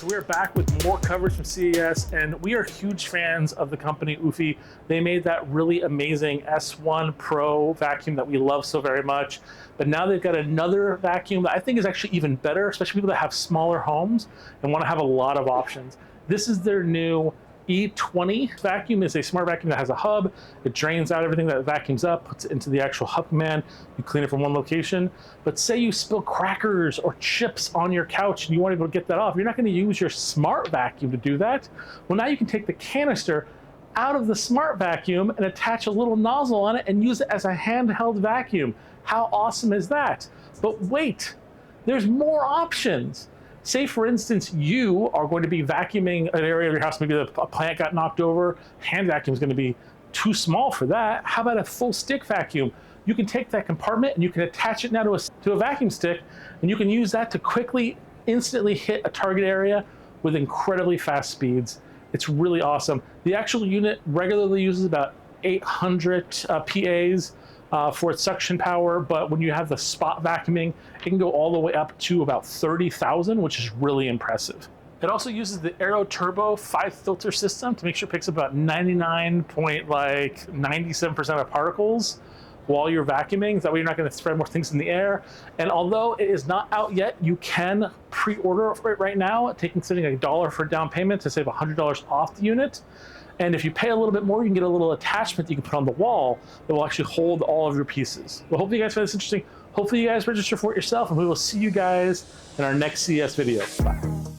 So we're back with more coverage from CES, and we are huge fans of the company Eufy. They made that really amazing S1 Pro vacuum that we love so very much. But now they've got another vacuum that I think is actually even better, especially people that have smaller homes and want to have a lot of options. This is their new E20 vacuum. Is a smart vacuum that has a hub. It drains out everything that it vacuums up, puts it into the actual hub command. You clean it from one location. But say you spill crackers or chips on your couch and you want to be able to get that off. You're not going to use your smart vacuum to do that. Well, now you can take the canister out of the smart vacuum and attach a little nozzle on it and use it as a handheld vacuum. How awesome is that? But wait, there's more options. Say, for instance, you are going to be vacuuming an area of your house, maybe a plant got knocked over, hand vacuum is going to be too small for that. How about a full stick vacuum? You can take that compartment and you can attach it now to a vacuum stick, and you can use that to quickly, instantly hit a target area with incredibly fast speeds. It's really awesome. The actual unit regularly uses about 800 PAs for its suction power, but when you have the spot vacuuming, it can go all the way up to about 30,000, which is really impressive. It also uses the Aero Turbo 5 filter system to make sure it picks up about 97% of particles while you're vacuuming. That way you're not going to spread more things in the air. And although it is not out yet, you can pre-order for it right now, considering $1 for down payment to save $100 off the unit. And if you pay a little bit more, you can get a little attachment that you can put on the wall that will actually hold all of your pieces. Well, hopefully you guys find this interesting. Hopefully you guys register for it yourself, and we will see you guys in our next CES video. Bye.